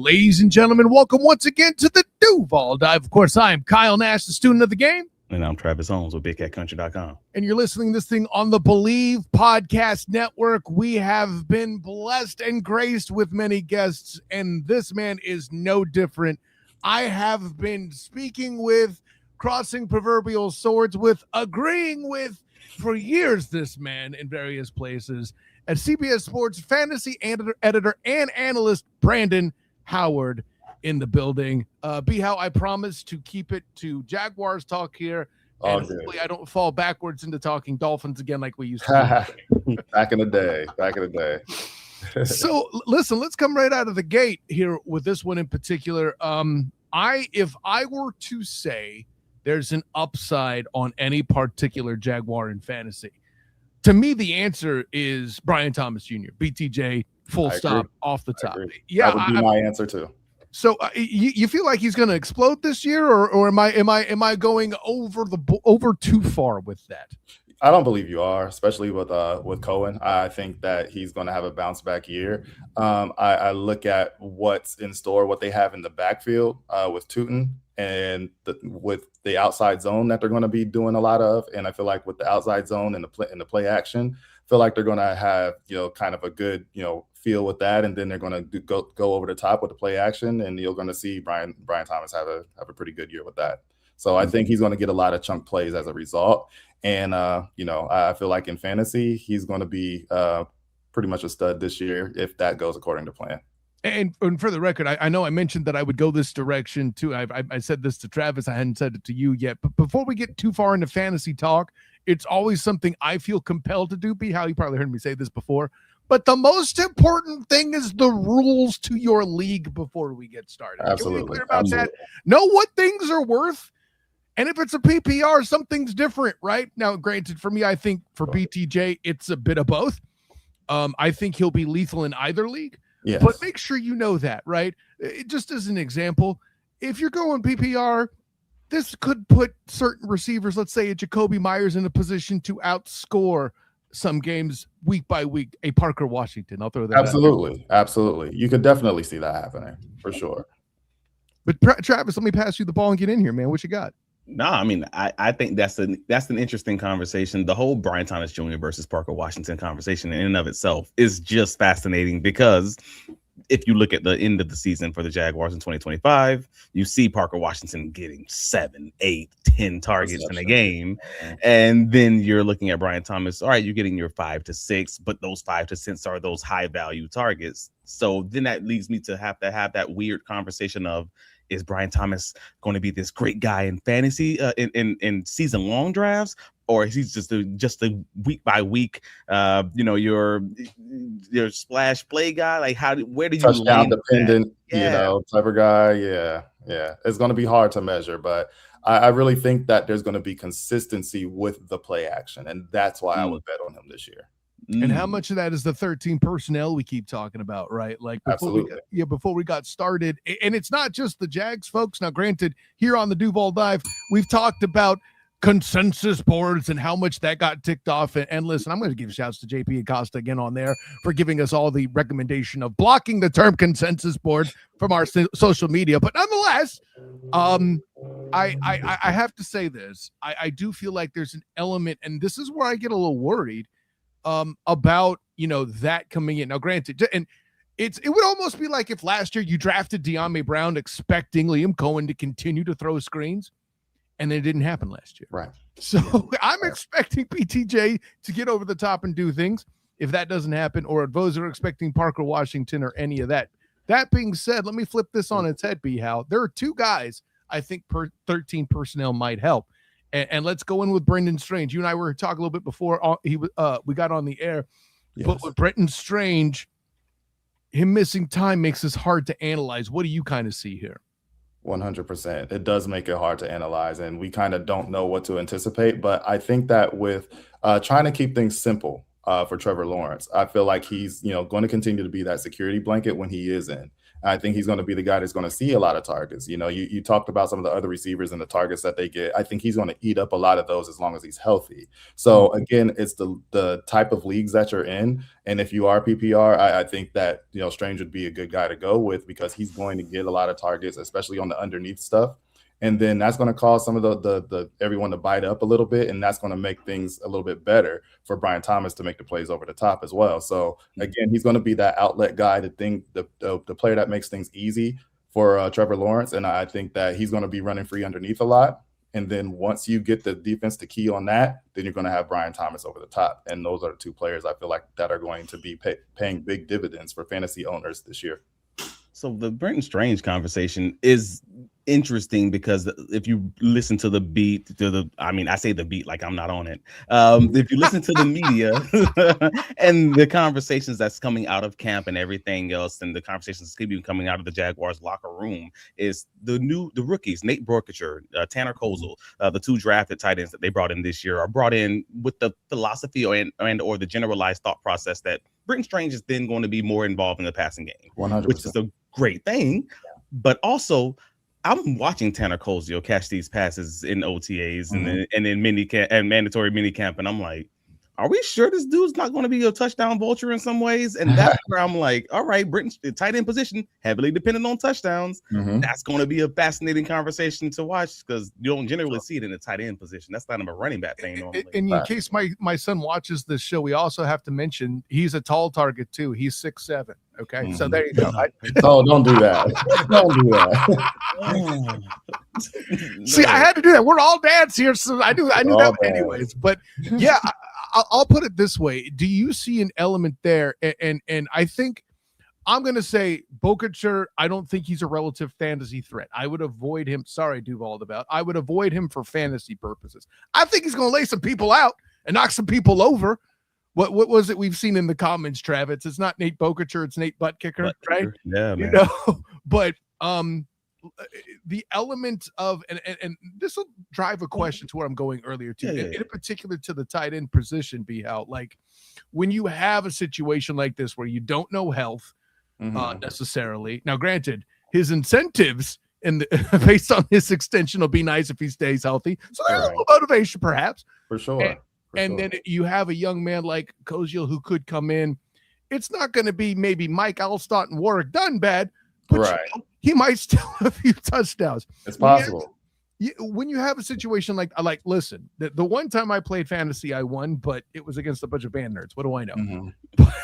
Ladies and gentlemen, welcome once again to the Duval Dive. Of course, I am Kyle Nash, the student of the game. And I'm Travis Holmes with BigCatCountry.com. And you're listening to this thing on the Believe Podcast Network. We have been blessed and graced with many guests, and this man is no different. I have been speaking with, crossing proverbial swords with, agreeing with for years this man in various places. At CBS Sports fantasy editor and analyst Brandon Howard in the building. B-How, I promise to keep it to Jaguars talk here. And hopefully I don't fall backwards into talking Dolphins again like we used to do. Back in the day. So listen, let's come right out of the gate here with this one in particular. If I were to say there's an upside on any particular Jaguar in fantasy, to me the answer is Brian Thomas Jr., BTJ, full stop, off the top. Yeah, that would be my answer too. So you feel like he's going to explode this year, or am I going over too far with that? I don't believe you are, especially with Cohen. I think that he's going to have a bounce back year. I look at what's in store, what they have in the backfield with Tuten and with the outside zone that they're going to be doing a lot of, and I feel like with the outside zone and the play action, I feel like they're going to have kind of a good feel with that, and then they're going to go over the top with the play action, and you're going to see Brian Thomas have a pretty good year with that. So I think he's going to get a lot of chunk plays as a result. And, I feel like in fantasy, he's going to be pretty much a stud this year if that goes according to plan. And for the record, I know I mentioned that I would go this direction too. I said this to Travis. I hadn't said it to you yet. But before we get too far into fantasy talk, it's always something I feel compelled to do. B-How, you probably heard me say this before. But the most important thing is the rules to your league before we get started. Absolutely. Can we be clear about that? Know what things are worth. And if it's a PPR, something's different, right? Now, granted, for me, I think for BTJ, it's a bit of both. I think he'll be lethal in either league. Yes. But make sure you know that, right? Just as an example, if you're going PPR, this could put certain receivers, let's say a Jacoby Myers, in a position to outscore some games week by week, a Parker Washington. I'll throw that Absolutely. You could definitely see that happening for sure. But Travis, let me pass you the ball and get in here, man. What you got? No, I mean, I think that's an interesting conversation. The whole Brian Thomas Jr. versus Parker Washington conversation in and of itself is just fascinating, because if you look at the end of the season for the Jaguars in 2025, you see Parker Washington getting 7, 8, 10 targets in a game. And then you're looking at Brian Thomas. All right, you're getting your 5 to 6, but those 5 to 6 are those high value targets. So then that leads me to have that weird conversation of, is Brian Thomas going to be this great guy in fantasy in season long drafts, or is he just a week by week, your splash play guy? Like where do you touchdown dependent, type of guy? Yeah. It's going to be hard to measure, but I really think that there's going to be consistency with the play action, and that's why I would bet on him this year. And how much of that is the 13 personnel we keep talking about, right? Like before we got started, and it's not just the Jags, folks. Now, granted, here on the Duval Dive, we've talked about consensus boards and how much that got ticked off. And listen, I'm going to give shouts to JP Acosta again on there for giving us all the recommendation of blocking the term consensus board from our social media. But nonetheless, I have to say this. I do feel like there's an element, and this is where I get a little worried about that coming in. Now, granted, and it would almost be like if last year you drafted De'Ami Brown expecting Liam Cohen to continue to throw screens, and it didn't happen last year. Right. So I'm expecting PTJ to get over the top and do things. If that doesn't happen, or if those are expecting Parker Washington or any of that. That being said, let me flip this on its head, B-How. There are two guys I think 13 personnel might help. And let's go in with Brenton Strange. You and I were talking a little bit before we got on the air. Yes. But with Brenton Strange, him missing time makes this hard to analyze. What do you kind of see here? 100%. It does make it hard to analyze, and we kind of don't know what to anticipate. But I think that with trying to keep things simple, for Trevor Lawrence. I feel like he's, going to continue to be that security blanket when he is in. I think he's going to be the guy that's going to see a lot of targets. You talked about some of the other receivers and the targets that they get. I think he's going to eat up a lot of those as long as he's healthy. So again, it's the type of leagues that you're in. And if you are PPR, I think that, Strange would be a good guy to go with because he's going to get a lot of targets, especially on the underneath stuff. And then that's going to cause some of the everyone to bite up a little bit, and that's going to make things a little bit better for Brian Thomas to make the plays over the top as well. So again, he's going to be that outlet guy, the player that makes things easy for Trevor Lawrence, and I think that he's going to be running free underneath a lot. And then once you get the defense to key on that, then you're going to have Brian Thomas over the top, and those are the two players I feel like that are going to be paying big dividends for fantasy owners this year. So the Brenton Strange conversation is interesting because if you listen to the beat, I say the beat like I'm not on it. If you listen to the media and the conversations that's coming out of camp and everything else, and the conversations that's keep coming out of the Jaguars locker room, is the rookies, Nate Brokature, Tanner Kozel, the two drafted tight ends that they brought in this year are brought in with the philosophy or the generalized thought process that Brenton Strange is then going to be more involved in the passing game, 100%. which is a great thing. But also, I'm watching Tanner Kozel catch these passes in OTAs and then mandatory mini camp, and I'm like, are we sure this dude's not going to be a touchdown vulture in some ways? And that's where I'm like, all right, Brenton, the tight end position, heavily dependent on touchdowns. That's going to be a fascinating conversation to watch because you don't generally see it in the tight end position. That's not a running back thing normally. In case my son watches this show, we also have to mention he's a tall target too. He's 6'7". Okay, so there you go. Don't do that. Don't do that. See, I had to do that. We're all dads here, so I knew that anyways. But yeah, I'll put it this way: do you see an element there? And I think I'm going to say Brokature. I don't think he's a relative fantasy threat. I would avoid him. Sorry, Duval, I would avoid him for fantasy purposes. I think he's going to lay some people out and knock some people over. What was it we've seen in the comments, Travis? It's not Nate Brokature, it's Nate Buttkicker, right? Yeah, man. But the element of and this will drive a question to where I'm going earlier too, in particular to the tight end position, Bhayshul. Like when you have a situation like this where you don't know health necessarily. Now, granted, his incentives and based on his extension will be nice if he stays healthy. So there's a little motivation, perhaps, for sure. Then you have a young man like Kozel who could come in. It's not going to be maybe Mike Alstott and Warwick Dunn-Bad, but he might still have a few touchdowns. It's possible. When you have a situation like listen, the one time I played fantasy, I won, but it was against a bunch of band nerds. What do I know? But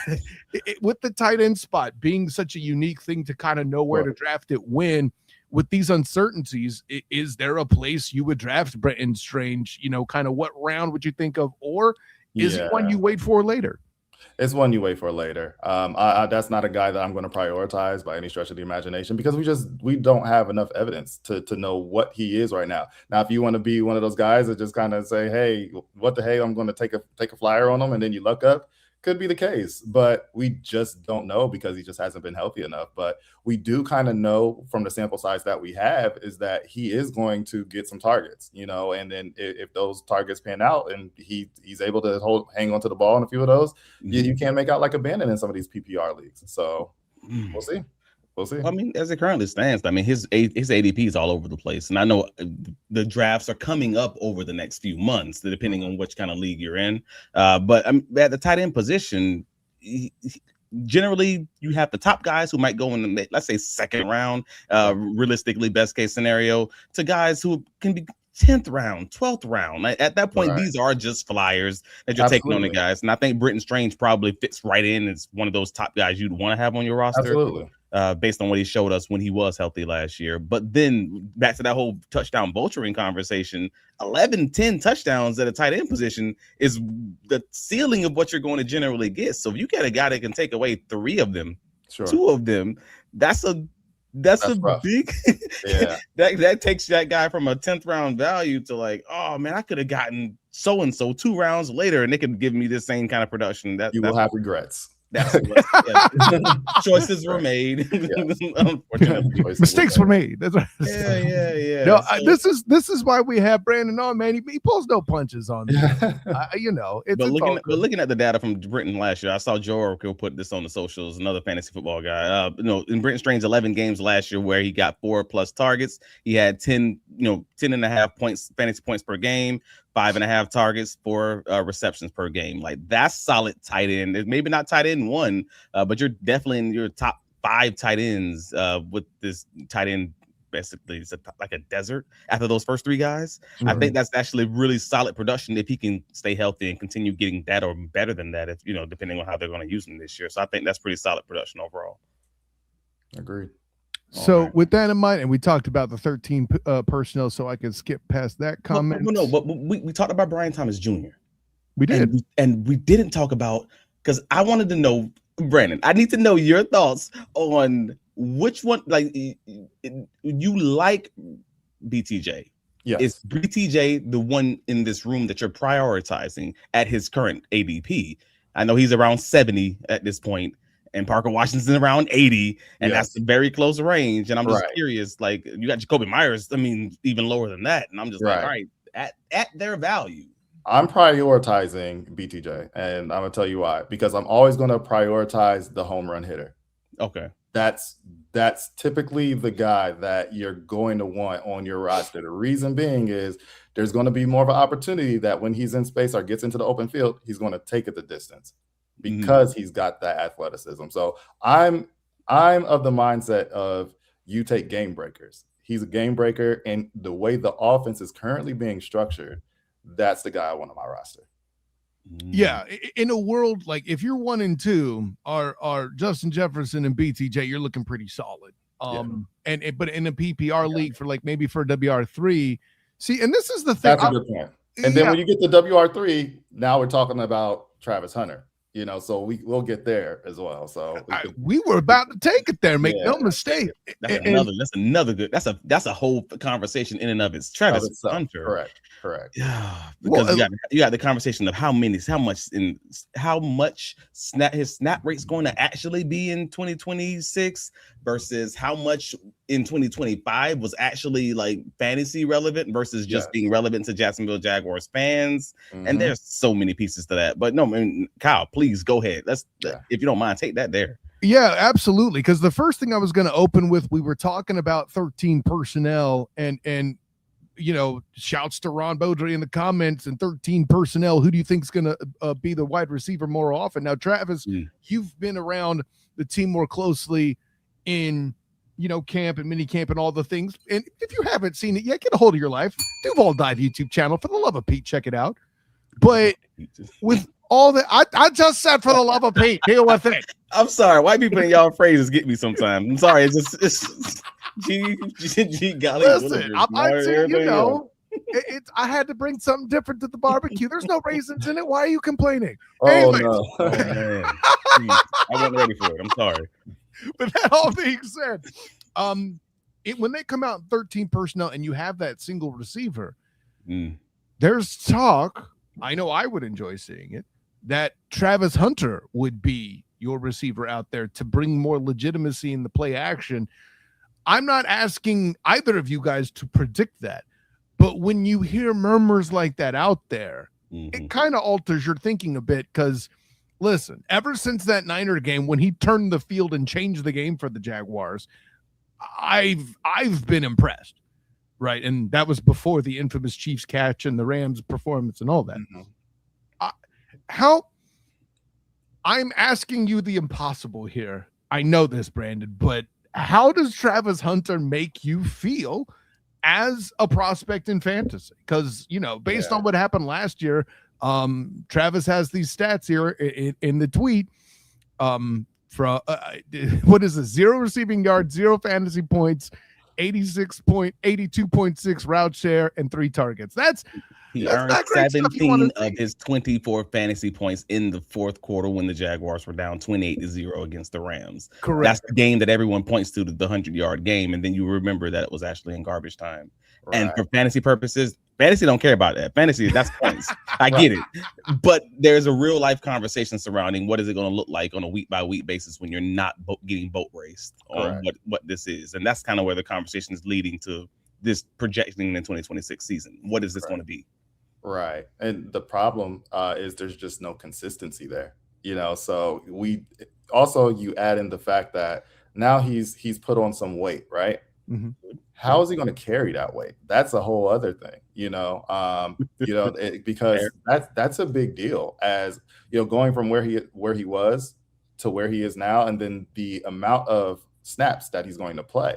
with the tight end spot being such a unique thing to kind of know where to draft it when, with these uncertainties, is there a place you would draft Brenton Strange? Kind of what round would you think of? Or is it one you wait for later? It's one you wait for later. That's not a guy that I'm going to prioritize by any stretch of the imagination because we don't have enough evidence to know what he is right now. Now, if you want to be one of those guys that just kind of say, hey, what the hey, I'm going to take a flyer on him and then you luck up, could be the case, but we just don't know because he just hasn't been healthy enough. But we do kind of know from the sample size that we have is that he is going to get some targets, and then if those targets pan out and he's able to hang on to the ball in a few of those, you can't make out like a bandit in some of these PPR leagues. So we'll see. We'll see. I mean, as it currently stands, his ADP is all over the place, and I know the drafts are coming up over the next few months, depending on which kind of league you're in. But at the tight end position, generally you have the top guys who might go in the, let's say, second round, realistically, best case scenario, to guys who can be 10th round, 12th round. At that point, these are just flyers that you're taking on the guys. And I think Brenton Strange probably fits right in as one of those top guys you'd want to have on your roster. Absolutely. Based on what he showed us when he was healthy last year. But then back to that whole touchdown vulturing conversation, 10 touchdowns at a tight end position is the ceiling of what you're going to generally get. So if you get a guy that can take away 3 of them, 2 of them, that's a rough. big that takes that guy from a 10th round value to like, oh man, I could have gotten so-and-so 2 rounds later and they could give me the same kind of production. You will have regrets. That's choices were made. Unfortunately, mistakes were made. That's right. Yeah. No, this is why we have Brandon on, man. He pulls no punches on this. But looking at the data from Brenton last year, I saw Joe Oracle put this on the socials. Another fantasy football guy. In Brenton Strange's 11 games last year, where he got 4+ targets, he had 10.5 points, fantasy points per game. 5.5 targets, 4 receptions per game. Like, that's solid tight end. Maybe not tight end 1, but you're definitely in your top 5 tight ends with this tight end. Basically, it's like a desert after those first 3 guys. Mm-hmm. I think that's actually really solid production if he can stay healthy and continue getting that or better than that, if depending on how they're going to use him this year. So I think that's pretty solid production overall. Agreed. So with that in mind, and we talked about the 13 personnel, so I can skip past that comment. But we talked about Brian Thomas Jr. We did. And we didn't talk about, because I wanted to know, Brandon, I need to know your thoughts on which one, like, you like BTJ. Yes. Is BTJ the one in this room that you're prioritizing at his current ADP? I know he's around 70 at this point, and Parker Washington's around 80, and that's a very close range. And I'm just curious, like, you got Jacoby Myers, I mean, even lower than that. And I'm just like, all right, at their value. I'm prioritizing BTJ, and I'm going to tell you why. Because I'm always going to prioritize the home run hitter. Okay. That's typically the guy that you're going to want on your roster. The reason being is there's going to be more of an opportunity that when he's in space or gets into the open field, he's going to take it the distance because he's got that athleticism. So I'm of the mindset of you take game breakers. He's a game breaker, and the way the offense is currently being structured, that's the guy I want on my roster. Yeah, in a world like if you're 1 and 2 are Justin Jefferson and BTJ, you're looking pretty solid. But in a PPR league for like maybe for WR3, see, and this is the thing. That's a good point. And then when you get to WR3, now we're talking about Travis Hunter. So we'll get there as well. So we were about to take it there. Make no mistake. That's another good. That's a whole conversation in and of itself. Travis Hunter. Correct. Yeah, because you got the conversation of how much his snap rate's going to actually be in 2026 versus how much in 2025 was actually like fantasy relevant versus just being relevant to Jacksonville Jaguars fans. Mm-hmm. And there's so many pieces to that. But no, I mean, Kyle, please go ahead. If you don't mind, take that there. Yeah, absolutely. Because the first thing I was going to open with, we were talking about 13 personnel and shouts to Ron Beaudry in the comments and 13 personnel. Who do you think is going to be the wide receiver more often? Now, Travis, you've been around the team more closely in, camp and mini camp and all the things. And if you haven't seen it yet, get a hold of your life. Duval Dive YouTube channel. For the love of Pete, check it out. But with all that, I just said for the love of Pete, deal with it. I'm sorry. White people in y'all phrases get me sometimes. I'm sorry. It's golly. Listen, I had to bring something different to the barbecue. There's no raisins in it. Why are you complaining? Man. I wasn't ready for it. I'm sorry. But that all being said, when they come out in 13 personnel and you have that single receiver, there's talk, I know I would enjoy seeing it, that Travis Hunter would be your receiver out there to bring more legitimacy in the play action. I'm not asking either of you guys to predict that, but when you hear murmurs like that out there, it kind of alters your thinking a bit. Because listen, ever since that Niner game, when he turned the field and changed the game for the Jaguars, I've been impressed, right? And that was before the infamous Chiefs catch and the Rams performance and all that. I'm asking you the impossible here. I know this, Brandon, but how does Travis Hunter make you feel as a prospect in fantasy? Because, based on what happened last year, Travis has these stats here in the tweet from what is it? 0 receiving yards, 0 fantasy points, 82.6 route share, and 3 targets. He earned 17 of his 24 fantasy points in the fourth quarter when the Jaguars were down 28-0 against the Rams. Correct. That's the game that everyone points to, the 100-yard game, and then you remember that it was actually in garbage time. Right. And for fantasy purposes, Fantasy don't care about that. Fantasy, that's points. I get it. But there's a real life conversation surrounding what is it going to look like on a week by week basis when you're not getting boat raced on what this is. And that's kind of where the conversation is leading to this projecting in 2026 season. What is this going to be? Right. And the problem is there's just no consistency there, so you add in the fact that now he's put on some weight, right? Mm-hmm. How is he going to carry that weight? That's a whole other thing, because that's a big deal. As going from where he was to where he is now, and then the amount of snaps that he's going to play.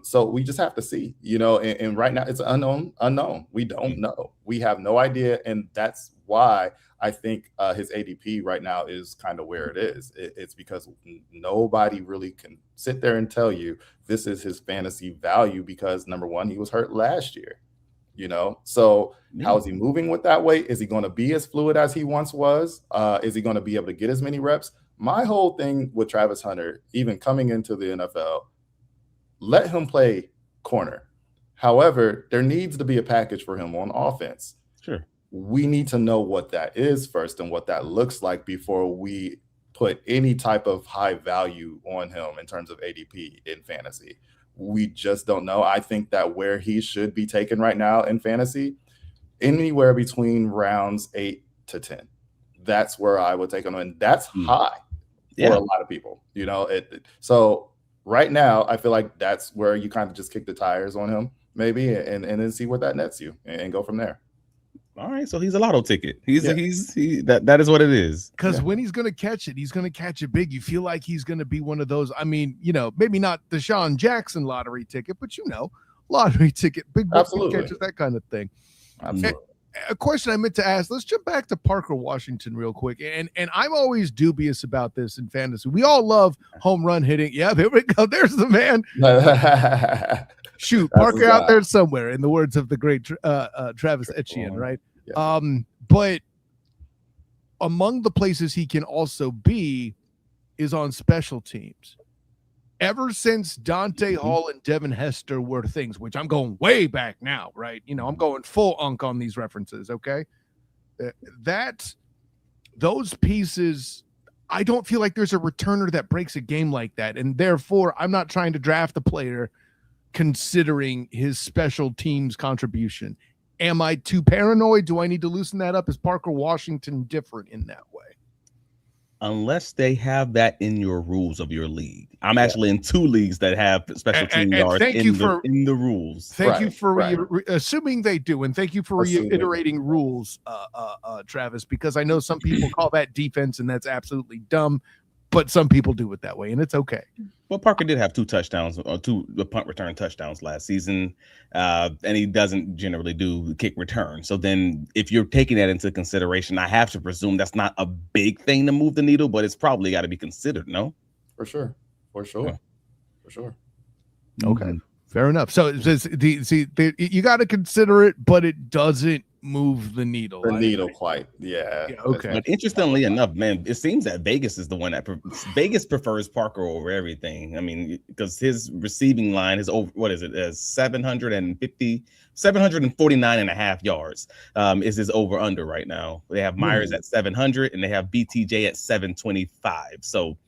So we just have to see, and right now it's unknown. We don't know. We have no idea, and that's why I think his ADP right now is kind of where it is. It's because nobody really can sit there and tell you this is his fantasy value because, number one, he was hurt last year, So how is he moving with that weight? Is he going to be as fluid as he once was? Is he going to be able to get as many reps? My whole thing with Travis Hunter, even coming into the NFL, let him play corner. However, there needs to be a package for him on offense. Sure. We need to know what that is first and what that looks like before we put any type of high value on him in terms of ADP in fantasy. We just don't know. I think that where he should be taken right now in fantasy, anywhere between rounds 8 to 10. That's where I would take him, and that's high for a lot of people. So right now, I feel like that's where you kind of just kick the tires on him, maybe, and then see where that nets you and go from there. All right, so he's a lotto ticket. That is what it is. Because when he's going to catch it, he's going to catch it big. You feel like he's going to be one of those. I mean, maybe not the Deshaun Jackson lottery ticket, but lottery ticket, big catches, that kind of thing. Absolutely. A question I meant to ask. Let's jump back to Parker Washington real quick. And I'm always dubious about this in fantasy. We all love home run hitting. Yeah, there we go. There's the man. Shoot, Parker out there somewhere, in the words of the great Travis Etienne, right? Yeah. But among the places he can also be is on special teams. Ever since Dante Hall and Devin Hester were things, which I'm going way back now, right? I'm going full unk on these references, okay? Those pieces, I don't feel like there's a returner that breaks a game like that, and therefore I'm not trying to draft a player considering his special teams contribution. Am I too paranoid? Do I need to loosen that up? Is Parker Washington different in that way? Unless they have that in your rules of your league. I'm actually in 2 leagues that have special team yards in the rules. Thank you for assuming they do, and thank you for reiterating rules, Travis, because I know some people call that defense, and that's absolutely dumb. But some people do it that way, and it's okay. Well, Parker did have 2 touchdowns or 2 punt return touchdowns last season, and he doesn't generally do kick return. So then if you're taking that into consideration, I have to presume that's not a big thing to move the needle, but it's probably got to be considered, no? For sure. Okay. Fair enough. So you got to consider it, but it doesn't move the needle. Quite. Yeah. Okay. But interestingly enough, man, it seems that Vegas is the one that Vegas prefers Parker over everything. I mean, because his receiving line is over, 749 and a half yards is his over under right now. They have Myers at 700 and they have BTJ at 725. So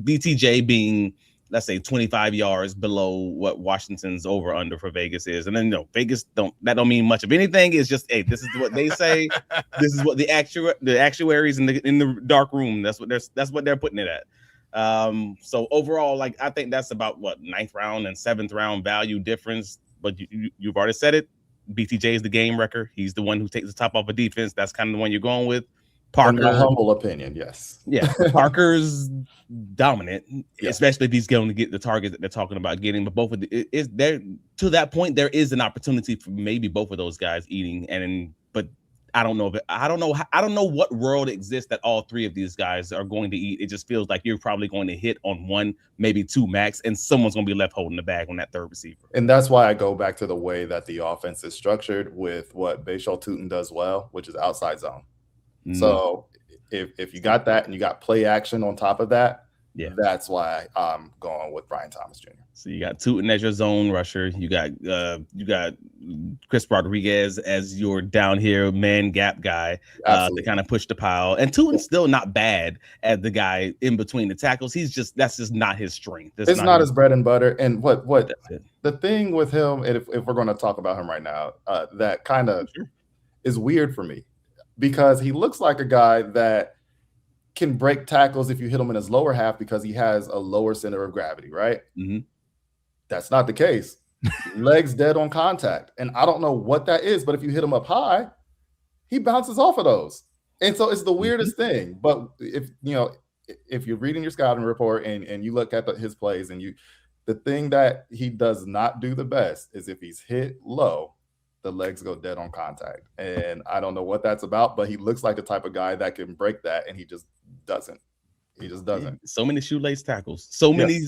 BTJ being, let's say, 25 yards below what Washington's over under for Vegas is. And then Vegas don't mean much of anything. It's just, hey, this is what they say. This is what the actuaries in the dark room, that's what they're putting it at. So overall, I think that's about 9th round and 7th round value difference. But you've already said it. BTJ is the game wrecker. He's the one who takes the top off of defense. That's kind of the one you're going with. Parker, in my humble opinion, yes. Yeah, Parker's dominant, especially if he's going to get the targets that they're talking about getting. But both of is there to that point, there is an opportunity for maybe both of those guys eating. But I don't know I don't know what world exists that all 3 of these guys are going to eat. It just feels like you're probably going to hit on 1, maybe 2 max, and someone's going to be left holding the bag on that 3rd receiver. And that's why I go back to the way that the offense is structured with what Bhayshul Tuten does well, which is outside zone. So if you got that and you got play action on top of that, That's why I'm going with Brian Thomas Jr. So you got Tuten as your zone rusher. You got Chris Rodriguez as your down here man gap guy to kind of push the pile. And Tuten's still not bad as the guy in between the tackles. That's just not his strength. It's not his bread and butter. And what the thing with him, and if we're going to talk about him right now, that kind of is weird for me because he looks like a guy that can break tackles if you hit him in his lower half because he has a lower center of gravity, right? Mm-hmm. That's not the case. Legs dead on contact. And I don't know what that is, but if you hit him up high, he bounces off of those. And so it's the weirdest thing. But if you're reading your scouting report and you look at his plays and the thing that he does not do the best is if he's hit low, the legs go dead on contact. And I don't know what that's about, but he looks like the type of guy that can break that, and he just doesn't. He just doesn't. So many shoelace tackles. So many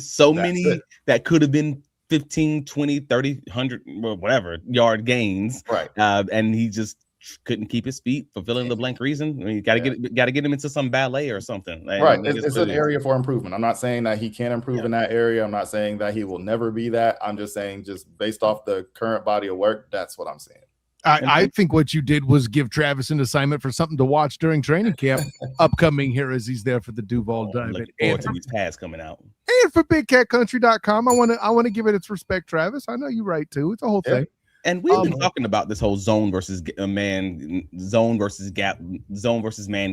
that could have been 15, 20, 30, 100, whatever yard gains. Right. And he just couldn't keep his feet for fill in the blank reason. I mean, you got to get him into some ballet or something. Right. It's an area for improvement. I'm not saying that he can't improve in that area. I'm not saying that he will never be that. I'm just saying, just based off the current body of work, that's what I'm saying. I think what you did was give Travis an assignment for something to watch during training camp upcoming here as he's there for the Duval Diamond. Looking forward to these pads coming out. And for BigCatCountry.com, I want to give it its respect, Travis. I know you right too. It's a whole thing. And we've been talking about this whole zone versus man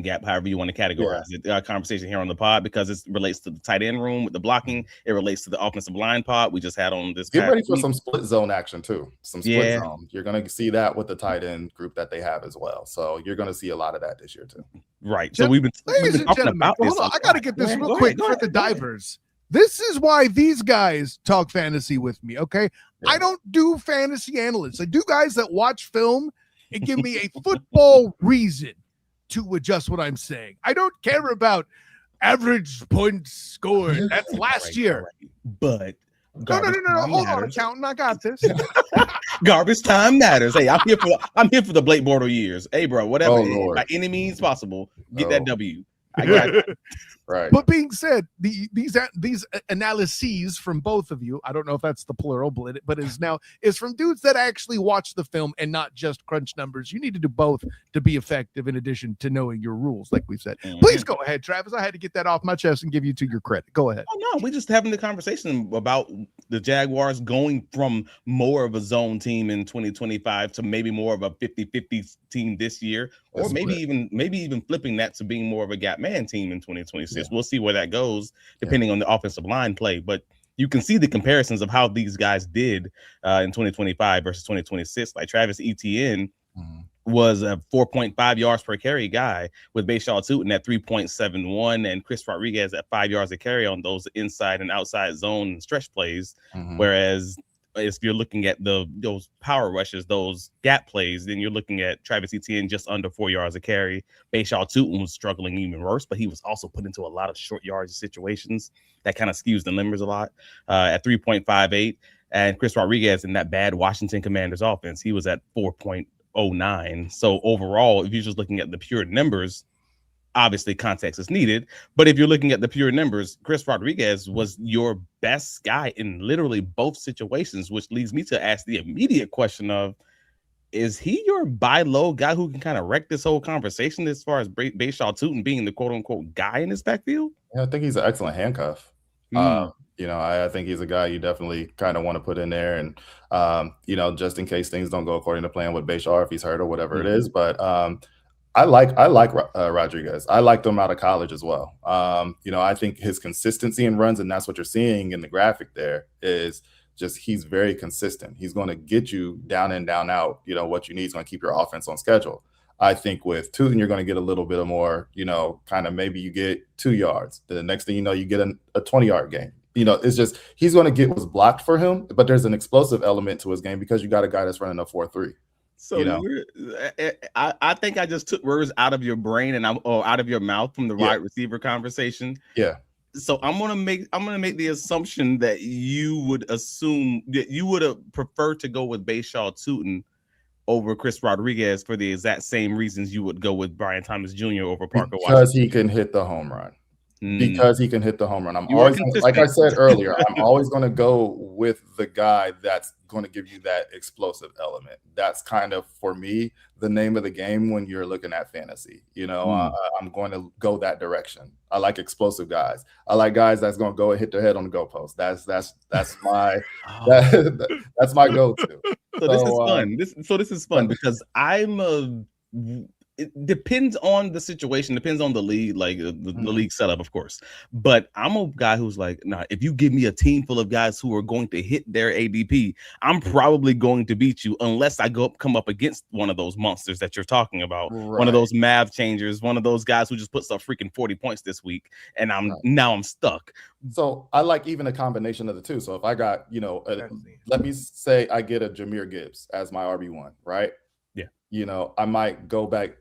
gap, however you want to categorize it, conversation here on the pod, because it relates to the tight end room with the blocking. It relates to the offensive line pod we just had on this. Get ready for some split zone action too. Some split zone. You're going to see that with the tight end group that they have as well. So you're going to see a lot of that this year too. Right. So we've been talking about this. Hold on. I got to get this real quick for the divers. This is why these guys talk fantasy with me, okay? I don't do fantasy analysts. I do guys that watch film and give me a football reason to adjust what I'm saying. I don't care about average points scored. That's last year. But no. Hold on, accountant. I got this. Garbage time matters. Hey, I'm here for the Blake Bortles years. Hey, bro, whatever by any means possible, get that W. I got it. Right. But being said, these analyses from both of you, I don't know if that's the plural, but is from dudes that actually watch the film and not just crunch numbers. You need to do both to be effective, in addition to knowing your rules, like we said. Please go ahead, Travis. I had to get that off my chest and give you to your credit. Go ahead. Oh no, we're just having the conversation about the Jaguars going from more of a zone team in 2025 to maybe more of a 50-50 team this year, or maybe even flipping that to being more of a gap man team in 2026. We'll see where that goes depending on the offensive line play, but you can see the comparisons of how these guys did in 2025 versus 2026. Like Travis Etienne was a 4.5 yards per carry guy, with Bhayshul Tuten at 3.71 and Chris Rodriguez at 5 yards a carry on those inside and outside zone stretch plays. Whereas if you're looking at those power rushes, those gap plays, then you're looking at Travis Etienne just under 4 yards a carry. Bhayshul Tuten was struggling even worse, but he was also put into a lot of short yardage situations that kind of skews the numbers a lot at 3.58. And Chris Rodriguez in that bad Washington Commanders offense, he was at 4.09. So overall, if you're just looking at the pure numbers, obviously context is needed, but if you're looking at the pure numbers, Chris Rodriguez was your best guy in literally both situations, which leads me to ask the immediate question of, is he your buy low guy who can kind of wreck this whole conversation as far as Bhayshul Tuten being the quote unquote guy in his backfield? Yeah, I think he's an excellent handcuff. I think he's a guy you definitely kind of want to put in there, and just in case things don't go according to plan with Bhayshul, if he's hurt or whatever it is. But I like Rodriguez. I liked him out of college as well. I think his consistency in runs, and that's what you're seeing in the graphic there, is just he's very consistent. He's going to get you down in, down out. What you need is going to keep your offense on schedule. I think with Tuten, you're going to get a little bit of more, kind of maybe you get 2 yards. The next thing you know, you get a 20-yard game. It's just he's going to get what's blocked for him, but there's an explosive element to his game because you got a guy that's running a 4.3. So I think I just took words out of your brain and out of your mouth from the wide receiver conversation. Yeah. So I'm gonna make the assumption that you would assume that you would have preferred to go with Bhayshul Tuten over Chris Rodriguez for the exact same reasons you would go with Brian Thomas Jr. over Parker Washington. Because he can hit the home run. because he can hit the home run. I'm You are always, like I consistent. said earlier, I'm always going to go with the guy that's going to give you that explosive element. That's kind of, for me, the name of the game when you're looking at fantasy. I'm going to go that direction. I like explosive guys. I like guys that's going to go and hit their head on the goalpost. That's my that's my go-to. So this is fun. This is fun because it depends on the situation, depends on the league, like the league setup, of course. But I'm a guy who's like, nah, if you give me a team full of guys who are going to hit their ADP, I'm probably going to beat you unless I come up against one of those monsters that you're talking about. Right. One of those math changers, one of those guys who just puts up freaking 40 points this week, and I'm stuck. So I like even a combination of the two. So if I got, let me say I get a Jahmyr Gibbs as my RB1, right? Yeah. I might go back,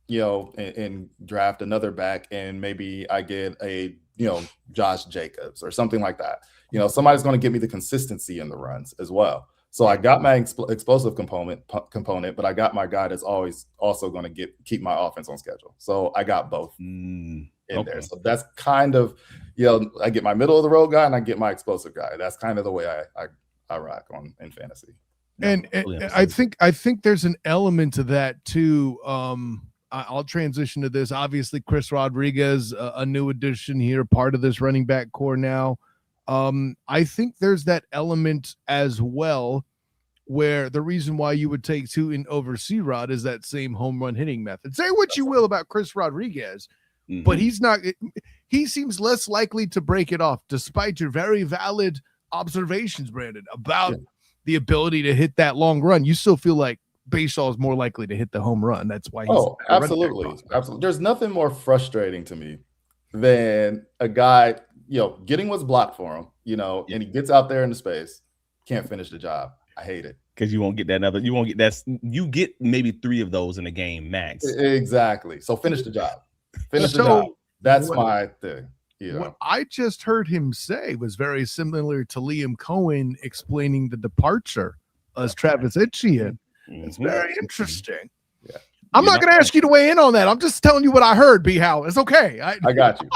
and draft another back, and maybe I get a, Josh Jacobs or something like that. Somebody's going to give me the consistency in the runs as well. So I got my explosive component, but I got my guy that's always also going to keep my offense on schedule. So I got both in there. So that's kind of, I get my middle of the road guy and I get my explosive guy. That's kind of the way I rock in fantasy. And I think there's an element to that too. I'll transition to this. Obviously, Chris Rodriguez, a new addition here, part of this running back core now. I think there's that element as well, where the reason why you would take Tuten over C-Rod is that same home run hitting method. Say what you will about Chris Rodriguez, but he seems less likely to break it off, despite your very valid observations, Brandon, about the ability to hit that long run. You still feel like Bhayshul is more likely to hit the home run. That's why he's absolutely. There's nothing more frustrating to me than a guy, getting what's blocked for him, and he gets out there in the space, can't finish the job. I hate it. Because you won't get that you get maybe 3 of those in a game max. Exactly. So finish the job. Finish the job. That's my thing. What I just heard him say was very similar to Liam Cohen explaining the departure as Travis Etienne. It's very interesting. Yeah. I'm not going to ask you to weigh in on that. I'm just telling you what I heard, B-How. It's okay. I got you.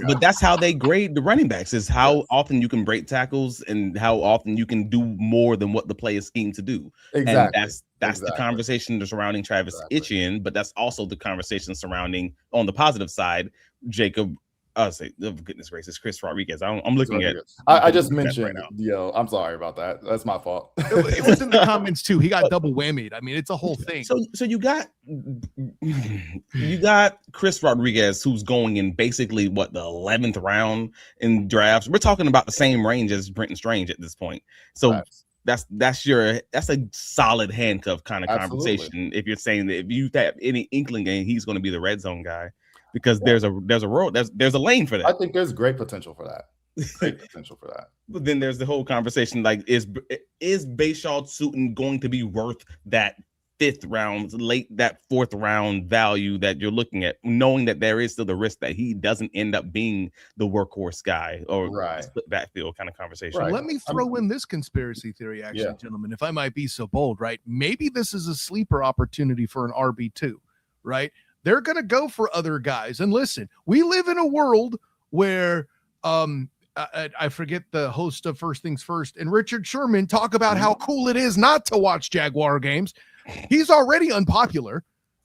But that's how they grade the running backs, is how often you can break tackles and how often you can do more than what the play is schemed to do. Exactly. And that's the conversation surrounding Travis Etienne, but that's also the conversation surrounding, on the positive side, Jacob. I'll say, oh, goodness gracious, Chris Rodriguez. I'm looking at. I just mentioned. I'm sorry about that. That's my fault. It was in the comments too. He got double whammied. I mean, it's a whole thing. So you got Chris Rodriguez, who's going in basically the 11th round in drafts. We're talking about the same range as Brenton Strange at this point. So that's a solid handcuff kind of conversation. If you're saying that if you have any inkling game, he's going to be the red zone guy. Because there's a road, there's a lane for that. I think there's great potential for that. But then there's the whole conversation, like, is Bhayshul Tuten going to be worth that 5th round, that 4th round value that you're looking at, knowing that there is still the risk that he doesn't end up being the workhorse guy or split backfield kind of conversation. Right. Let me throw in this conspiracy theory, actually, gentlemen, if I might be so bold, right? Maybe this is a sleeper opportunity for an RB2, right? They're going to go for other guys. And listen, we live in a world where I forget the host of First Things First and Richard Sherman talk about how cool it is not to watch Jaguar games. He's already unpopular,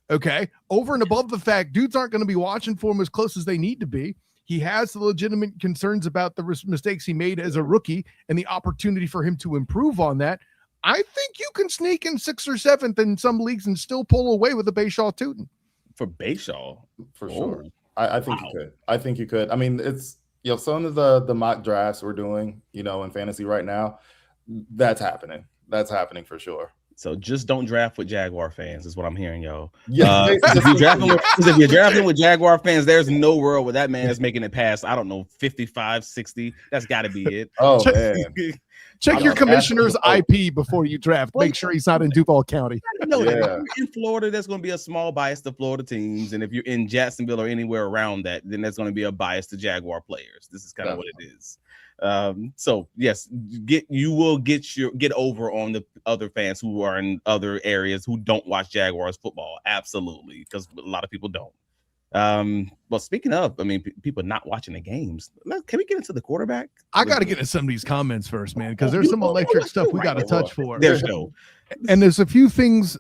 okay? Over and above the fact dudes aren't going to be watching for him as close as they need to be. He has the legitimate concerns about the mistakes he made as a rookie and the opportunity for him to improve on that. I think you can sneak in 6th or 7th in some leagues and still pull away with the Bhayshul Tuten. For Bhayshul, for sure. I think you could. I think you could. I mean, it's some of the mock drafts we're doing, in fantasy right now, that's happening. That's happening for sure. So just don't draft with Jaguar fans, is what I'm hearing, y'all. Yeah. If you're drafting with Jaguar fans, there's no world where that man is making it past, 55, 60. That's got to be it. Oh, man. Check your commissioner's IP before you draft. Make sure he's not in Duval County. No, if you're in Florida, there's going to be a small bias to Florida teams. And if you're in Jacksonville or anywhere around that, then there's going to be a bias to Jaguar players. This is kind of what it is. So yes, you will get over on the other fans who are in other areas who don't watch Jaguars football. Absolutely. Because a lot of people don't. Well, speaking of, I mean, people not watching the games. Can we get into the quarterback? I got to get into some of these comments first, man, because there's some electric stuff we got to touch for. There's no. And there's a few things.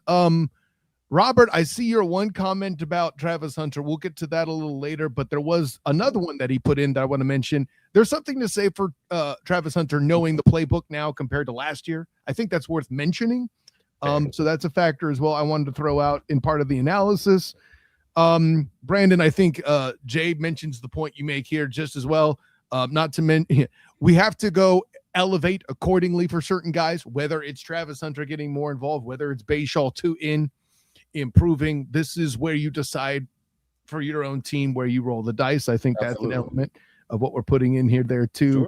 Robert, I see your one comment about Travis Hunter. We'll get to that a little later, but there was another one that he put in that I want to mention. There's something to say for Travis Hunter knowing the playbook now compared to last year. I think that's worth mentioning. So that's a factor as well I wanted to throw out in part of the analysis. Brandon, I think Jay mentions the point you make here just as well. Not to mention, we have to go elevate accordingly for certain guys, whether it's Travis Hunter getting more involved, whether it's Bhayshul Tuten improving. This is where you decide for your own team where you roll the dice. I think Absolutely. That's an element of what we're putting in here there too.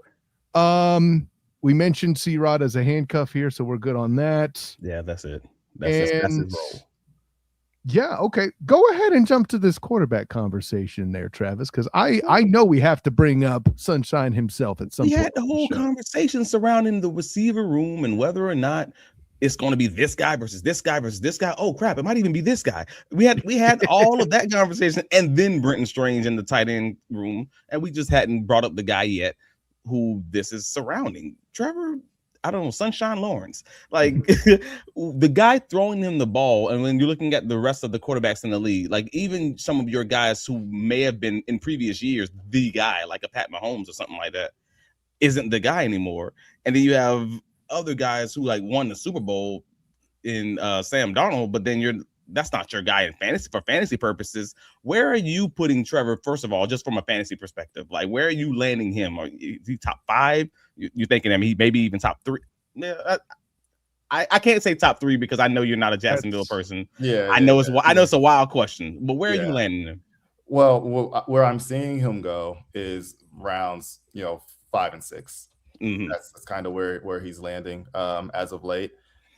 Sure. We mentioned C-Rod as a handcuff here, so we're good on that. Yeah, that's it. That's his role. Yeah, okay. Go ahead and jump to this quarterback conversation there, Travis, because I know we have to bring up Sunshine himself at some point. We had the whole conversation surrounding the receiver room and whether or not it's going to be this guy versus this guy versus this guy. Oh crap, it might even be this guy. We had all of that conversation, and then Brenton Strange in the tight end room, and we just hadn't brought up the guy yet who this is surrounding. Trevor, I don't know, Sunshine Lawrence, like the guy throwing him the ball. And when you're looking at the rest of the quarterbacks in the league, like even some of your guys who may have been in previous years the guy, like a Pat Mahomes or something like that, isn't the guy anymore. And then you have other guys who like won the Super Bowl in Sam Darnold, but then that's not your guy in fantasy for fantasy purposes. Where are you putting Trevor, first of all, just from a fantasy perspective? Like, where are you landing him? Is he top 5? You're thinking, I mean, he maybe even top 3? Yeah, I can't say top 3 because I know you're not a Jacksonville person. Yeah, I know it's a wild question, but where are you landing him? Well, where I'm seeing him go is rounds, 5 and 6. Mm-hmm. That's kind of where he's landing as of late.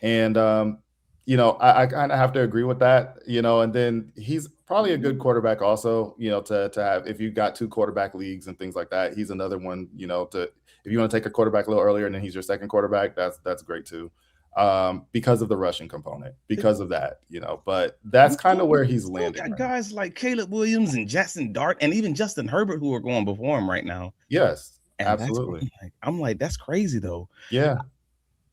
And I kind of have to agree with that, and then he's probably a good quarterback also, to have, if you've got 2 quarterback leagues and things like that, he's another one, if you want to take a quarterback a little earlier and then he's your second quarterback, that's great too. Because of the rushing component, because of that, but that's kind of where he's landing. Got guys like Caleb Williams and Jackson Dart and even Justin Herbert who are going before him right now. Yes, and absolutely. I'm like, that's crazy though. Yeah.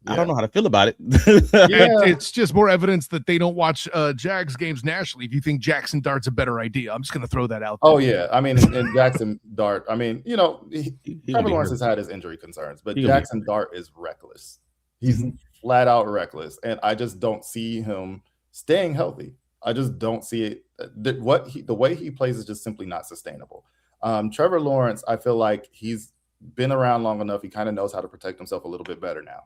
I don't know how to feel about it. It's just more evidence that they don't watch Jags games nationally. If you think Jackson Dart's a better idea, I'm just going to throw that out there. Oh, yeah. I mean, and Jackson Dart, I mean, Trevor Lawrence has had his injury concerns, but Jackson Dart is reckless. He's flat out reckless. And I just don't see him staying healthy. I just don't see it. The way he plays is just simply not sustainable. Trevor Lawrence, I feel like he's been around long enough. He kind of knows how to protect himself a little bit better now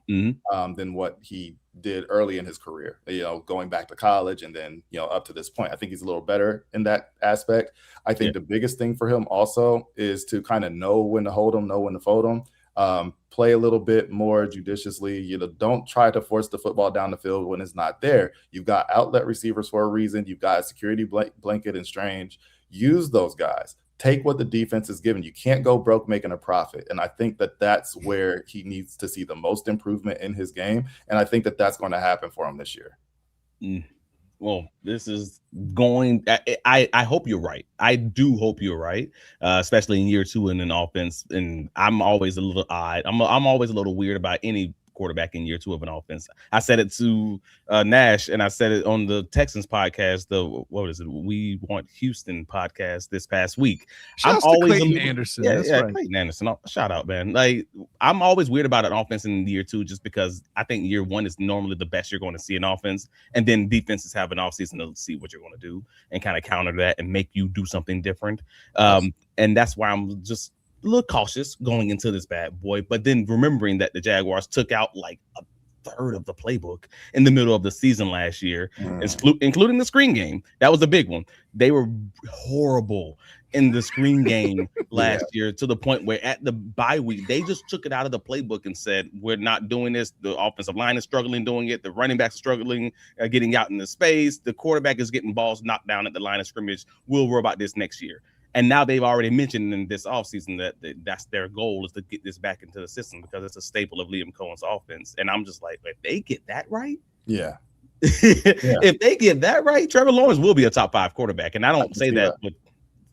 than what he did early in his career, going back to college and then, up to this point. I think he's a little better in that aspect. I think the biggest thing for him also is to kind of know when to hold him, know when to fold him, play a little bit more judiciously. Don't try to force the football down the field when it's not there. You've got outlet receivers for a reason. You've got a security blanket and Strange. Use those guys. Take what the defense is giving. You can't go broke making a profit. And I think that that's where he needs to see the most improvement in his game. And I think that that's going to happen for him this year. Well, this is going. I hope you're right. I do hope you're right, especially in year 2 in an offense. And I'm always a little odd. I'm always a little weird about any quarterback in year 2 of an offense. I said it to Nash, and I said it on the Texans podcast, We Want Houston podcast this past week. I'm always Clayton Anderson. That's right. Clayton Anderson. Shout out, man. Like, I'm always weird about an offense in year 2 just because I think year 1 is normally the best you're going to see an offense, and then defenses have an offseason to see what you're going to do and kind of counter that and make you do something different. And that's why I'm just a little cautious going into this bad boy, but then remembering that the Jaguars took out like a third of the playbook in the middle of the season last year, including the screen game. That was a big one. They were horrible in the screen game last year, to the point where at the bye week, they just took it out of the playbook and said, we're not doing this. The offensive line is struggling doing it. The running backs are struggling getting out in the space. The quarterback is getting balls knocked down at the line of scrimmage. We'll worry about this next year. And now they've already mentioned in this offseason that that's their goal, is to get this back into the system because it's a staple of Liam Cohen's offense. And I'm just like, if they get that right, if they get that right, Trevor Lawrence will be a top 5 quarterback. And I don't say that with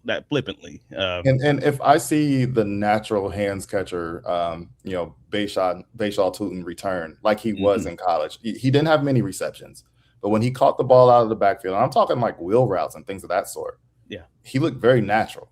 that flippantly. And if I see the natural hands catcher, Bhayshul Tuten return like he was in college, he didn't have many receptions, but when he caught the ball out of the backfield, and I'm talking like wheel routes and things of that sort, he looked very natural.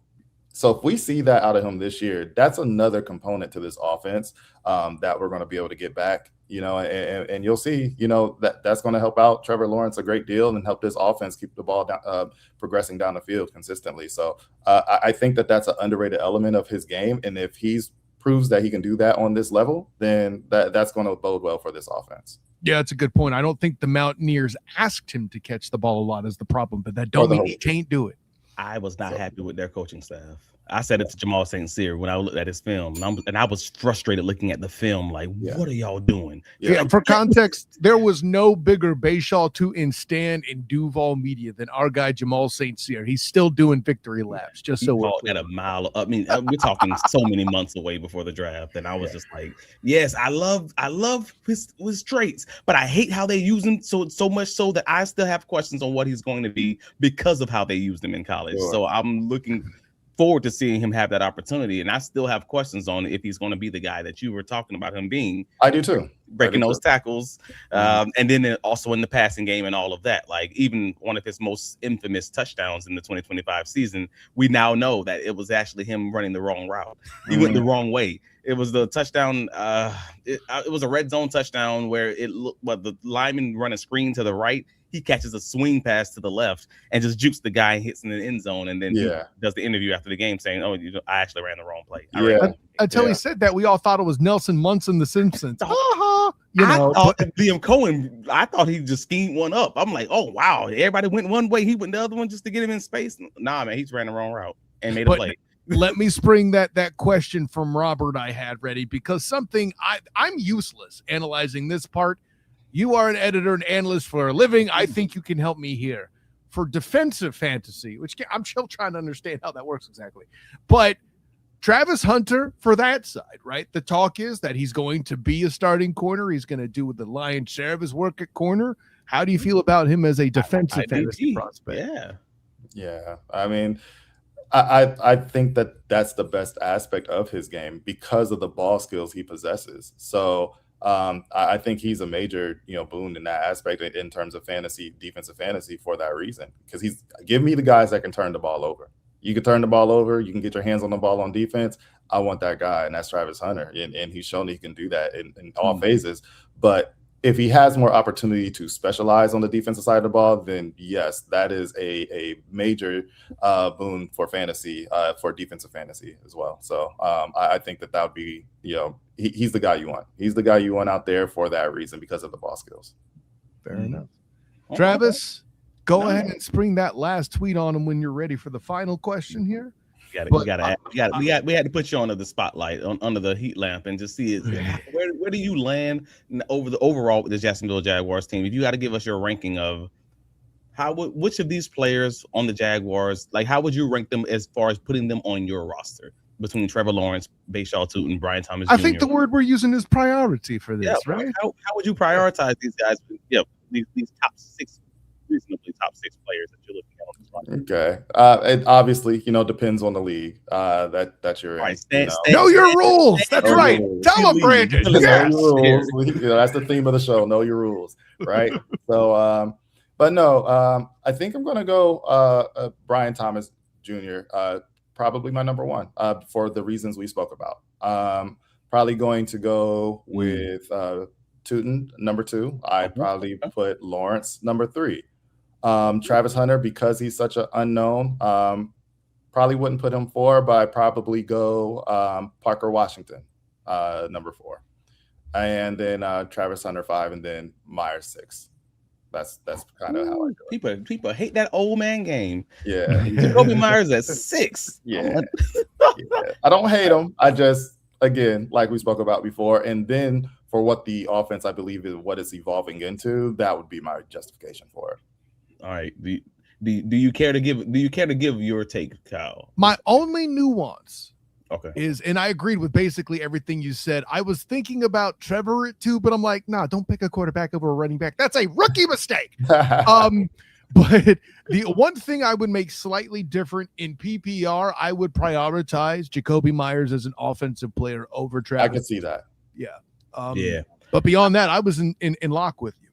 So if we see that out of him this year, that's another component to this offense that we're going to be able to get back. And you'll see, that's going to help out Trevor Lawrence a great deal and help this offense keep the ball down, progressing down the field consistently. So I think that's an underrated element of his game. And if he proves that he can do that on this level, then that's going to bode well for this offense. Yeah, that's a good point. I don't think the Mountaineers asked him to catch the ball a lot is the problem, but that don't mean he can't do it. I was not happy with their coaching staff. I said it to Jamal St. Cyr when I looked at his film, and I was frustrated looking at the film. Like, what are y'all doing? Yeah, for context, there was no bigger Bhayshul Tuten stand in Duval media than our guy Jamal St. Cyr. He's still doing victory laps. Just so we're at a mile. I mean, we're talking so many months away before the draft, and I was just like, yes, I love his traits, but I hate how they use him so much so that I still have questions on what he's going to be because of how they used him in college. Sure. So I'm looking forward to seeing him have that opportunity, and I still have questions on if he's going to be the guy that you were talking about him being. I do too, breaking those tackles, and then also in the passing game and all of that. Like even one of his most infamous touchdowns in the 2025 season, we now know that it was actually him running the wrong route. He went the wrong way. It was the touchdown. It was a red zone touchdown where it looked, the lineman run a screen to the right. He catches a swing pass to the left and just jukes the guy and hits in the end zone. And then he does the interview after the game saying, "Oh, I actually ran the wrong play." Until he said that, we all thought it was Nelson Munson, the Simpsons. I thought Liam Cohen, I thought he just schemed one up. I'm like, oh, wow. Everybody went one way. He went the other one just to get him in space. Nah, man, he's ran the wrong route and made a play. Let me spring that question from Robert I had ready, because something I'm useless analyzing this part. You are an editor and analyst for a living. I think you can help me here. For defensive fantasy, which I'm still trying to understand how that works exactly. But Travis Hunter for that side, right? The talk is that he's going to be a starting corner. He's going to do the lion's share of his work at corner. How do you feel about him as a defensive fantasy prospect? Yeah. I mean, I think that's the best aspect of his game because of the ball skills he possesses. So I think he's a major, boon in that aspect in terms of fantasy, defensive fantasy for that reason, because give me the guys that can turn the ball over. You can turn the ball over. You can get your hands on the ball on defense. I want that guy, and that's Travis Hunter. And he's shown he can do that in all phases. But if he has more opportunity to specialize on the defensive side of the ball, then yes, that is a major boon for fantasy, for defensive fantasy as well. So I think that would be, he's the guy you want. He's the guy you want out there for that reason, because of the ball skills. Fair enough. Travis, go ahead and spring that last tweet on him when you're ready for the final question here. We had to put you under the spotlight, under the heat lamp, and just see where do you land overall with the Jacksonville Jaguars team? If you got to give us your ranking of which of these players on the Jaguars, like how would you rank them as far as putting them on your roster between Trevor Lawrence, Bhayshul Tuten, Brian Thomas Jr.? I think the word we're using is priority for this, right? How would you prioritize these guys? These top six, reasonably top six players that you're looking at on this roster. Okay. It obviously, depends on the league that you're in. Know your rules. That's right. Tell them, Brandon. Yes. Know your rules. That's the theme of the show. Know your rules, right? So, but no, I think I'm going to go Brian Thomas Jr., probably my number one for the reasons we spoke about. Probably going to go with Tuten, number two. I'd probably put Lawrence, number three. Travis Hunter, because he's such an unknown, probably wouldn't put him four, but I'd probably go Parker Washington, number four. And then Travis Hunter five, and then Myers six. That's kind of how I go. People hate that old man game. Yeah. Jacoby Myers at six. Yeah. I don't hate him. I just, again, like we spoke about before, and then for what the offense, I believe, is what it's evolving into, that would be my justification for it. All right. Do you care to give your take, Kyle? My only nuance Okay. is, and I agreed with basically everything you said. I was thinking about Trevor too, but I'm like, nah, don't pick a quarterback over a running back. That's a rookie mistake. But the one thing I would make slightly different in PPR, I would prioritize Jacoby Myers as an offensive player over Travis. I can see that. Yeah. But beyond that, I was in lock with you.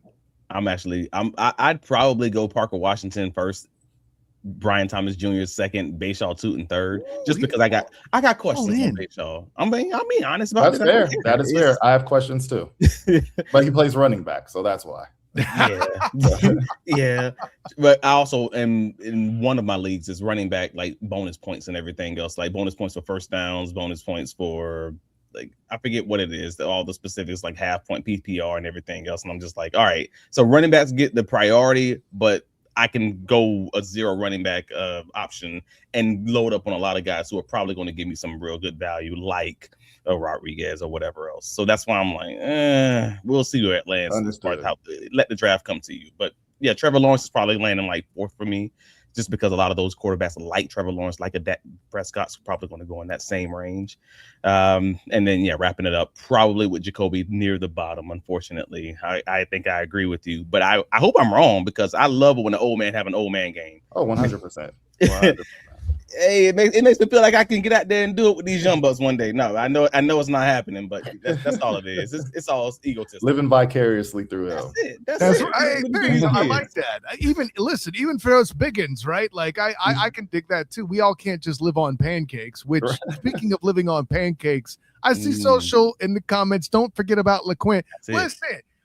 I'd probably go Parker Washington first, Brian Thomas Jr. second, Bhayshul Tuten third, just because I got questions on Bhayshul. I'm being honest about That's fair. That is fair. I have questions too, but he plays running back, so that's why. Yeah. But I also am in one of my leagues is running back, like bonus points and everything else, like bonus points for first downs, bonus points for like I forget what it is, all the specifics, like half point PPR and everything else. And I'm just like, all right, so running backs get the priority, but I can go a zero running back option and load up on a lot of guys who are probably going to give me some real good value, like a Rodriguez or whatever else. So that's why I'm like, we'll see where it lands. Let the draft come to you. But yeah, Trevor Lawrence is probably landing like fourth for me, just because a lot of those quarterbacks like Trevor Lawrence, like a Dak Prescott's probably going to go in that same range. And then, wrapping it up, probably with Jacoby near the bottom, unfortunately. I think I agree with you, but I hope I'm wrong, because I love it when an old man have an old man game. Oh, 100%. 100%. Hey, it makes me feel like I can get out there and do it with these young bucks one day. No, I know it's not happening, but that's all it is. It's all egotism. Living vicariously through hell. That's right. I like that. Even for us biggins, right? Like I can dig that too. We all can't just live on pancakes. Which, speaking of living on pancakes, I see social in the comments. Don't forget about LeQuint.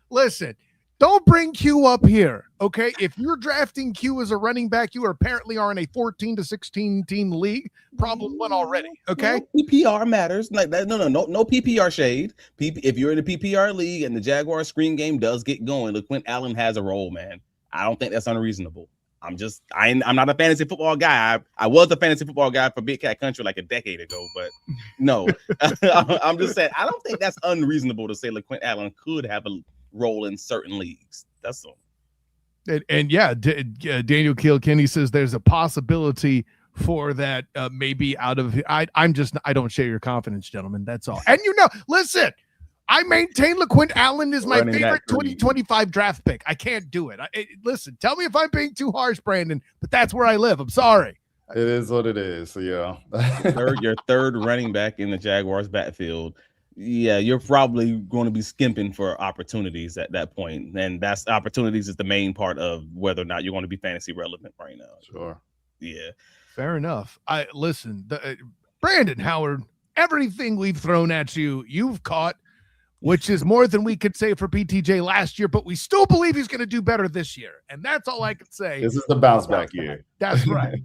Listen. Don't bring Q up here, okay? If you're drafting Q as a running back, you apparently are in a 14 to 16 team league. Problem one already, okay? PPR matters. Like that. No PPR shade. If you're in a PPR league and the Jaguar screen game does get going, LeQuint Allen has a role, man. I don't think that's unreasonable. I'm not a fantasy football guy. I was a fantasy football guy for Big Cat Country like a decade ago, but no. I'm just saying, I don't think that's unreasonable to say LeQuint Allen could have a role in certain leagues. That's all. And Daniel Kilkenny says there's a possibility for that, maybe out of I don't share your confidence, gentlemen. That's all. And listen, I maintain LeQuint Allen is my favorite 2025 draft pick. I can't do it. Listen, tell me if I'm being too harsh, Brandon, but that's where I live. I'm sorry. It is what it is. So your third running back in the Jaguars backfield. Yeah, you're probably going to be skimping for opportunities at that point. And that's opportunities is the main part of whether or not you're going to be fantasy relevant right now. Sure. Yeah. Fair enough. Brandon Howard, everything we've thrown at you, you've caught, which is more than we could say for BTJ last year, but we still believe he's going to do better this year. And that's all I can say. This is the bounce back year. That's right.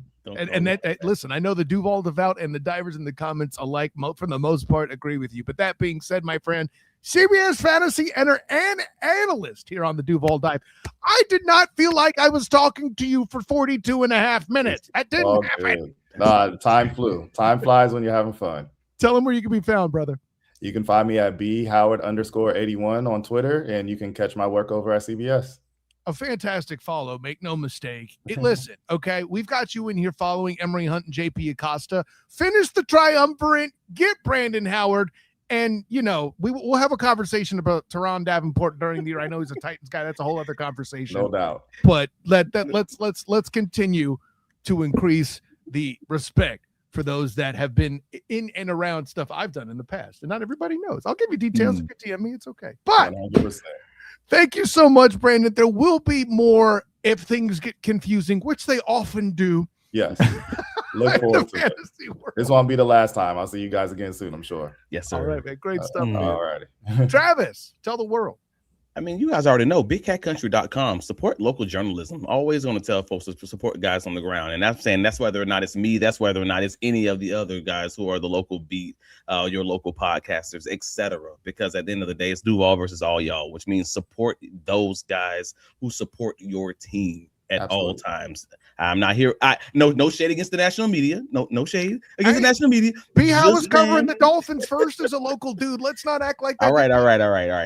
Listen, I know the Duval devout and the divers in the comments alike, for the most part, agree with you. But that being said, my friend, CBS fantasy analyst here on the Duval Dive, I did not feel like I was talking to you for 42 and a half minutes. That didn't happen. Nah, time flew. Time flies when you're having fun. Tell them where you can be found, brother. You can find me at bhoward_81 on Twitter, and you can catch my work over at CBS. A fantastic follow, make no mistake. Listen, okay, we've got you in here following Emory Hunt and JP Acosta. Finish the triumvirate, get Brandon Howard, and we'll have a conversation about Teron Davenport during the year. I know he's a Titans guy. That's a whole other conversation. No doubt. But let's continue to increase the respect for those that have been in and around stuff I've done in the past. And not everybody knows. I'll give you details. You can DM me. It's okay. But 100%. Thank you so much, Brandon. There will be more if things get confusing, which they often do. Yes. Look forward to it. This won't be the last time. I'll see you guys again soon, I'm sure. Yes, sir. All right, man. Great stuff. All righty. Travis, tell the world. I mean, you guys already know, bigcatcountry.com. Support local journalism. Always going to tell folks to support guys on the ground. And I'm saying that's whether or not it's me, that's whether or not it's any of the other guys who are the local beat, your local podcasters, etc. Because at the end of the day, it's Duval versus all y'all, which means support those guys who support your team at all times. I'm not here. No shade against the national media. No shade against the national media. B-How was covering the Dolphins first as a local dude. Let's not act like that. All right.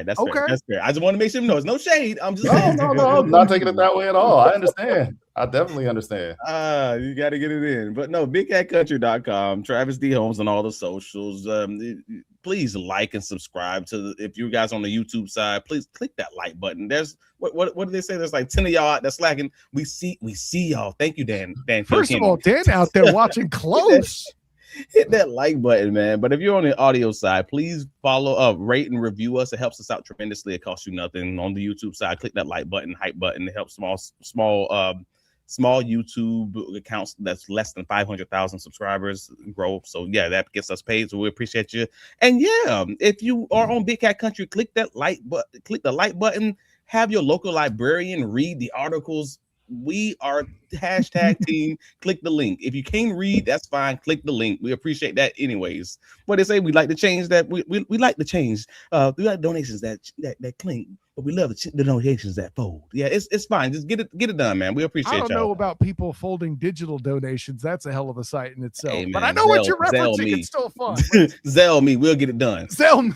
That's okay. Fair. That's fair. I just want to make sure it's no shade. I'm just no. I'm not taking it that way at all. I understand. I definitely understand. You got to get it in. But no, bigcatcountry.com, Travis D. Holmes on all the socials. please like and subscribe to if you guys on the YouTube side, please click that like button. There's what do they say? There's like 10 of y'all out there slacking. We see y'all. Thank you, Dan. First of all, Dan out there watching close. Hit that like button, man. But if you're on the audio side, please follow, rate and review us. It helps us out tremendously. It costs you nothing. On the YouTube side, click that like button, hype button. It helps small YouTube accounts that's less than 500,000 subscribers grow. So yeah, that gets us paid. So we appreciate you. And yeah, if you are on Big Cat Country, click the like button. Have your local librarian read the articles. We are #team. Click the link. If you can't read, that's fine. Click the link. We appreciate that anyways. What they say, we like to change that. We like to change. We like donations that clink, but we love the donations that fold. Yeah, it's fine. Just get it done, man. We appreciate y'all. I don't know about people folding digital donations. That's a hell of a sight in itself. Hey, man, but I know what you're referencing. It's still fun. Zell me. We'll get it done. Zell me.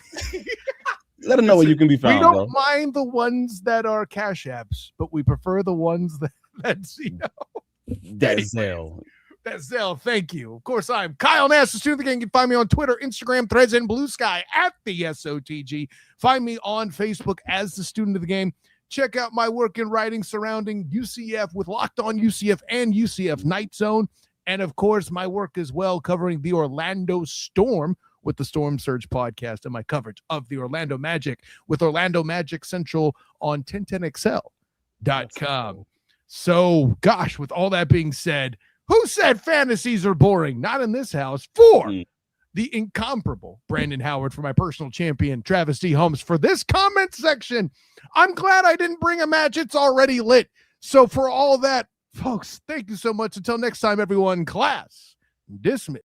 Let them know where you can be found. We don't mind the ones that are cash apps, but we prefer the ones that's That's Zell. That's Zell. Thank you. Of course, I'm Kyle Nass, the student of the game. You can find me on Twitter, Instagram, Threads, and Blue Sky at the SOTG. Find me on Facebook as the student of the game. Check out my work in writing surrounding UCF with Locked On UCF and UCF Night Zone. And of course, my work as well covering the Orlando Storm with the Storm Surge podcast and my coverage of the Orlando Magic with Orlando Magic Central on 1010XL.com. So, gosh, with all that being said, who said fantasies are boring? Not in this house. For the incomparable Brandon Howard, for my personal champion, Travis D. Holmes, for this comment section, I'm glad I didn't bring a match. It's already lit. So for all that, folks, thank you so much. Until next time, everyone, class dismissed.